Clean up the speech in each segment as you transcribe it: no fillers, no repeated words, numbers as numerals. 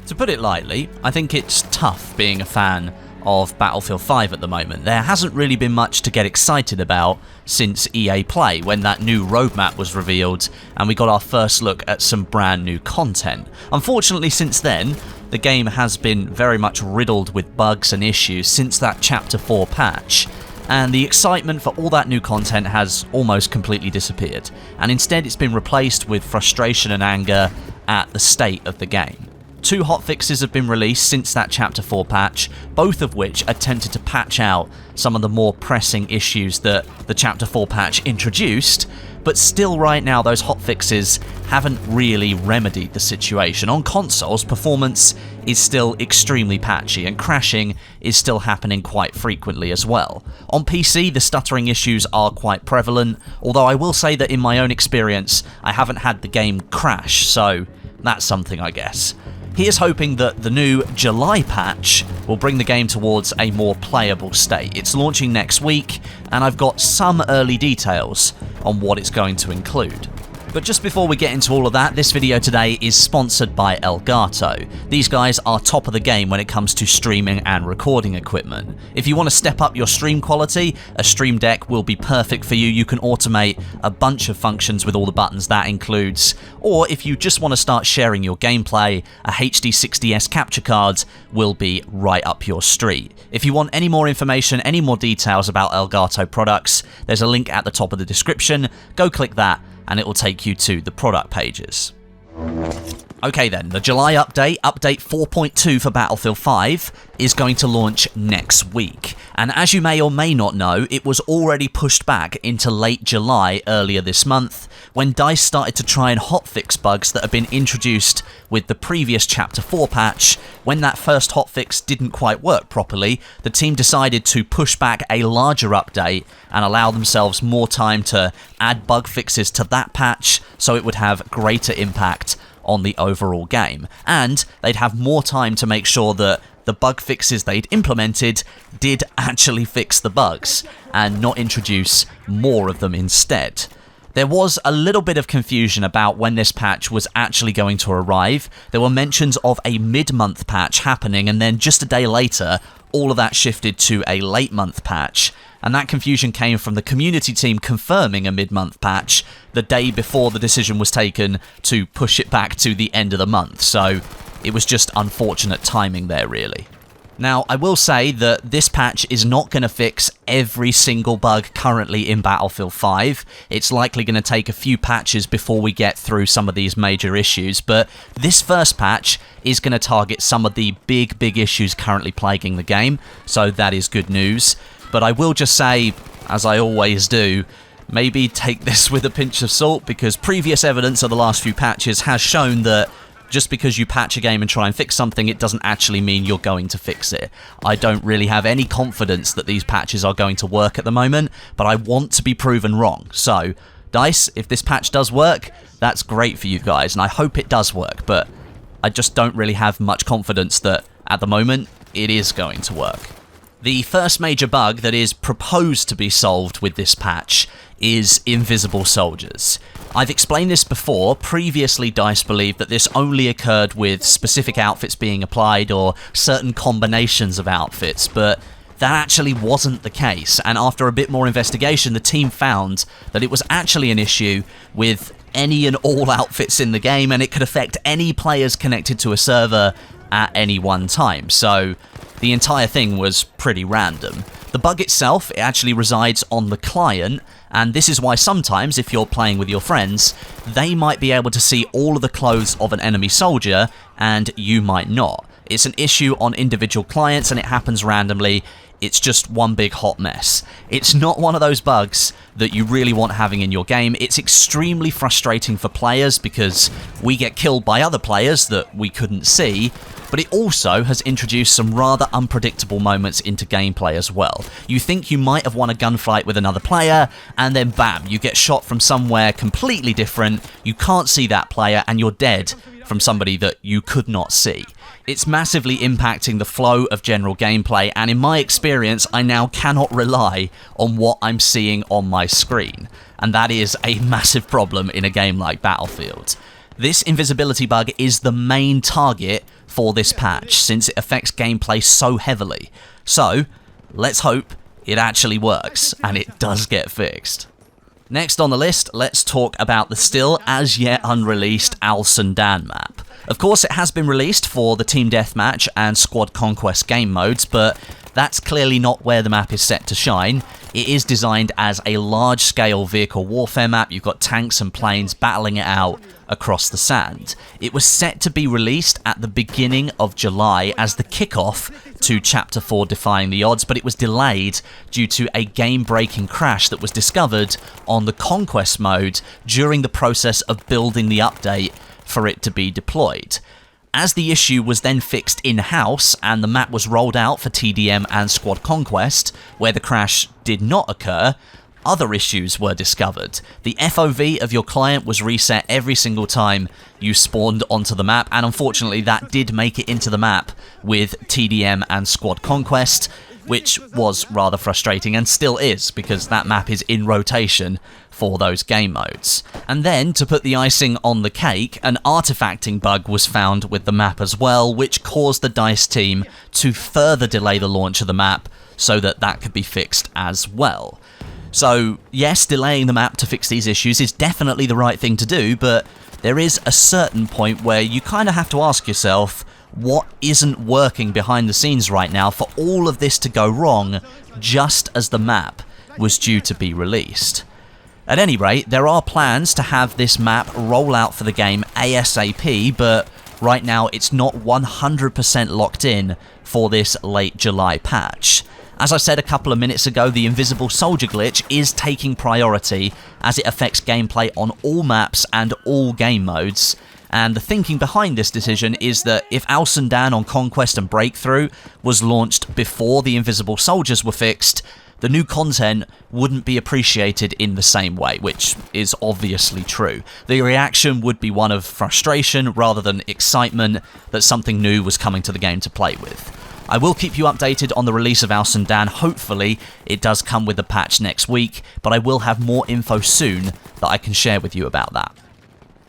To put it lightly, I think it's tough being a fan of Battlefield 5 at the moment. There hasn't really been much to get excited about since EA Play, when that new roadmap was revealed and we got our first look at some brand new content. Unfortunately, since then, the game has been very much riddled with bugs and issues since that Chapter 4 patch, and the excitement for all that new content has almost completely disappeared, and instead it's been replaced with frustration and anger at the state of the game. 2 hotfixes have been released since that Chapter 4 patch, both of which attempted to patch out some of the more pressing issues that the Chapter 4 patch introduced, but still right now those hotfixes haven't really remedied the situation. On consoles, performance is still extremely patchy and crashing is still happening quite frequently as well. On PC, the stuttering issues are quite prevalent, although I will say that in my own experience, I haven't had the game crash, so that's something, I guess. Here's hoping that the new July patch will bring the game towards a more playable state. It's launching next week, and I've got some early details on what it's going to include. But just before we get into all of that, this video today is sponsored by Elgato. These guys are top of the game when it comes to streaming and recording equipment. If you want to step up your stream quality, a Stream Deck will be perfect for you. You can automate a bunch of functions with all the buttons that includes. Or if you just want to start sharing your gameplay, a HD60S capture card will be right up your street. If you want any more information, any more details about Elgato products, there's a link at the top of the description. Go click that, and it will take you to the product pages. Okay then, the July update, update 4.2 for Battlefield 5, is going to launch next week. And as you may or may not know, it was already pushed back into late July earlier this month, when DICE started to try and hotfix bugs that had been introduced with the previous Chapter 4 patch. When that first hotfix didn't quite work properly, the team decided to push back a larger update and allow themselves more time to add bug fixes to that patch so it would have greater impact on the overall game. And they'd have more time to make sure that the bug fixes they'd implemented did actually fix the bugs and not introduce more of them instead. There was a little bit of confusion about when this patch was actually going to arrive. There were mentions of a mid-month patch happening, and then just a day later, all of that shifted to a late-month patch. And that confusion came from the community team confirming a mid-month patch the day before the decision was taken to push it back to the end of the month. So it was just unfortunate timing there, really. Now, I will say that this patch is not going to fix every single bug currently in Battlefield 5. It's likely going to take a few patches before we get through some of these major issues, but this first patch is going to target some of the big issues currently plaguing the game, so that is good news. But I will just say, as I always do, maybe take this with a pinch of salt, because previous evidence of the last few patches has shown that just because you patch a game and try and fix something, it doesn't actually mean you're going to fix it. I don't really have any confidence that these patches are going to work at the moment, but I want to be proven wrong. So, DICE, if this patch does work, that's great for you guys, and I hope it does work, but I just don't really have much confidence that, at the moment, it is going to work. The first major bug that is proposed to be solved with this patch is invisible soldiers. I've explained this before. Previously, DICE believed that this only occurred with specific outfits being applied or certain combinations of outfits, but that actually wasn't the case, and after a bit more investigation, the team found that it was actually an issue with any and all outfits in the game, and it could affect any players connected to a server at any one time, so the entire thing was pretty random. The bug itself, it actually resides on the client, and this is why sometimes, if you're playing with your friends, they might be able to see all of the clothes of an enemy soldier, and you might not. It's an issue on individual clients, and it happens randomly. It's just one big hot mess. It's not one of those bugs that you really want having in your game. It's extremely frustrating for players because we get killed by other players that we couldn't see, but it also has introduced some rather unpredictable moments into gameplay as well. You think you might have won a gunfight with another player, and then bam, you get shot from somewhere completely different, you can't see that player, and you're dead from somebody that you could not see. It's massively impacting the flow of general gameplay, and in my experience, I now cannot rely on what I'm seeing on my screen, and that is a massive problem in a game like Battlefield. This invisibility bug is the main target for this patch, since it affects gameplay so heavily. So, let's hope it actually works, and it does get fixed. Next on the list, let's talk about the still as yet unreleased Al Sundan map. Of course, it has been released for the Team Deathmatch and Squad Conquest game modes, but that's clearly not where the map is set to shine. It is designed as a large-scale vehicle warfare map. You've got tanks and planes battling it out across the sand. It was set to be released at the beginning of July as the kickoff to Chapter 4 Defying the Odds, but it was delayed due to a game-breaking crash that was discovered on the Conquest mode during the process of building the update for it to be deployed. As the issue was then fixed in-house and the map was rolled out for TDM and Squad Conquest, where the crash did not occur, other issues were discovered. The FOV of your client was reset every single time you spawned onto the map, and unfortunately that did make it into the map with TDM and Squad Conquest, which was rather frustrating and still is, because that map is in rotation for those game modes. And then, to put the icing on the cake, an artifacting bug was found with the map as well, which caused the DICE team to further delay the launch of the map so that that could be fixed as well. So, yes, delaying the map to fix these issues is definitely the right thing to do, but there is a certain point where you kind of have to ask yourself, what isn't working behind the scenes right now for all of this to go wrong just as the map was due to be released? At any rate, there are plans to have this map roll out for the game ASAP, but right now it's not 100% locked in for this late July patch. As I said a couple of minutes ago, the Invisible Soldier glitch is taking priority as it affects gameplay on all maps and all game modes. And the thinking behind this decision is that if Al Sundan on Conquest and Breakthrough was launched before the Invisible Soldiers were fixed, the new content wouldn't be appreciated in the same way, which is obviously true. The reaction would be one of frustration rather than excitement that something new was coming to the game to play with. I will keep you updated on the release of Al Sundan. Hopefully it does come with a patch next week, but I will have more info soon that I can share with you about that.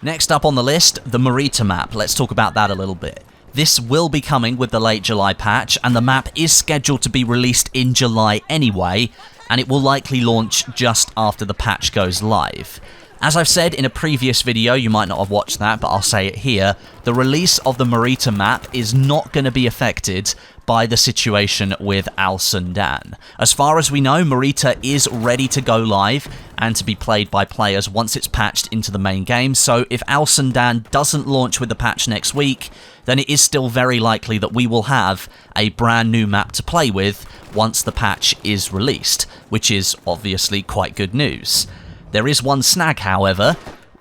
Next up on the list, the Morita Map. Let's talk about that a little bit. This will be coming with the late July patch, and the map is scheduled to be released in July anyway, and it will likely launch just after the patch goes live. As I've said in a previous video, you might not have watched that, but I'll say it here, the release of the Morita Map is not going to be affected by the situation with Al Sundan. As far as we know, Morita is ready to go live and to be played by players once it's patched into the main game, so if Al Sundan doesn't launch with the patch next week, then it is still very likely that we will have a brand new map to play with once the patch is released, which is obviously quite good news. There is one snag, however.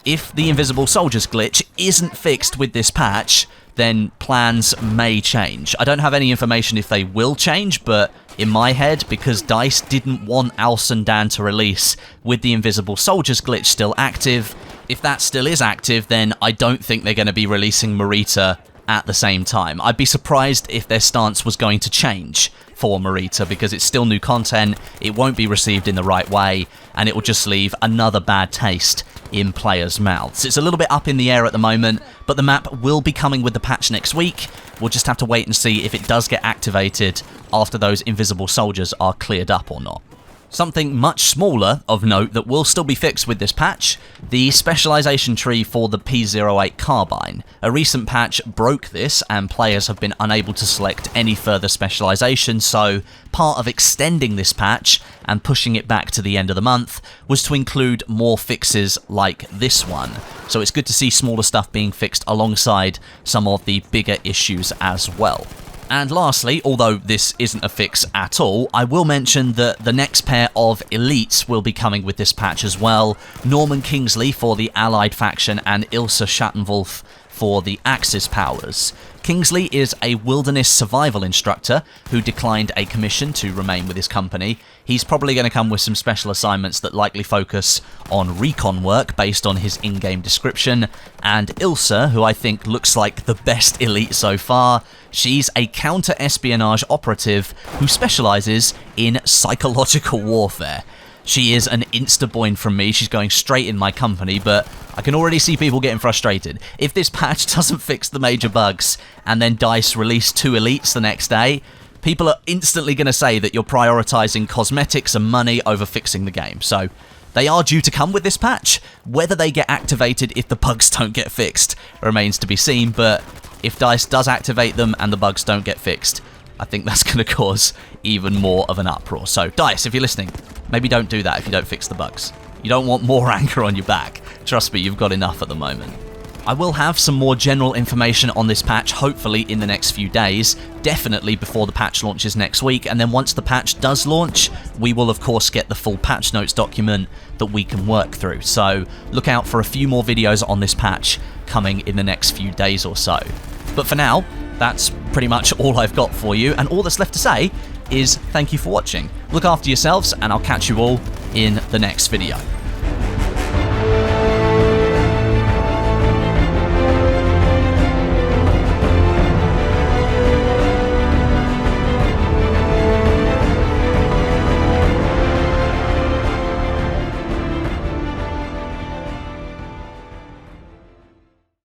If the Invisible Soldiers glitch isn't fixed with this patch, then plans may change. I don't have any information if they will change, but in my head, because DICE didn't want Al Sundan to release with the Invisible Soldiers glitch still active, if that still is active, then I don't think they're going to be releasing Morita at the same time. I'd be surprised if their stance was going to change for Morita, because it's still new content, it won't be received in the right way, and it will just leave another bad taste in players' mouths. It's a little bit up in the air at the moment, but the map will be coming with the patch next week. We'll just have to wait and see if it does get activated after those Invisible Soldiers are cleared up or not. Something much smaller of note that will still be fixed with this patch, the Specialization tree for the P08 Carbine. A recent patch broke this and players have been unable to select any further specialization, so part of extending this patch and pushing it back to the end of the month was to include more fixes like this one. So it's good to see smaller stuff being fixed alongside some of the bigger issues as well. And lastly, although this isn't a fix at all, I will mention that the next pair of elites will be coming with this patch as well. Norman Kingsley for the Allied faction and Ilse Schattenwolf for the Axis powers. Kingsley is a wilderness survival instructor who declined a commission to remain with his company. He's probably going to come with some special assignments that likely focus on recon work based on his in-game description. And Ilse, who I think looks like the best elite so far, she's a counter-espionage operative who specializes in psychological warfare. She is an insta-boin from me. She's going straight in my company, but I can already see people getting frustrated. If this patch doesn't fix the major bugs and then DICE release 2 elites the next day, people are instantly going to say that you're prioritizing cosmetics and money over fixing the game. So they are due to come with this patch. Whether they get activated if the bugs don't get fixed remains to be seen, but if DICE does activate them and the bugs don't get fixed, I think that's going to cause even more of an uproar. So DICE, if you're listening, maybe don't do that if you don't fix the bugs. You don't want more anger on your back. Trust me, you've got enough at the moment. I will have some more general information on this patch, hopefully in the next few days, definitely before the patch launches next week, and then once the patch does launch, we will of course get the full patch notes document that we can work through. So look out for a few more videos on this patch coming in the next few days or so. But for now, that's pretty much all I've got for you, and all that's left to say is thank you for watching. Look after yourselves, and I'll catch you all in the next video.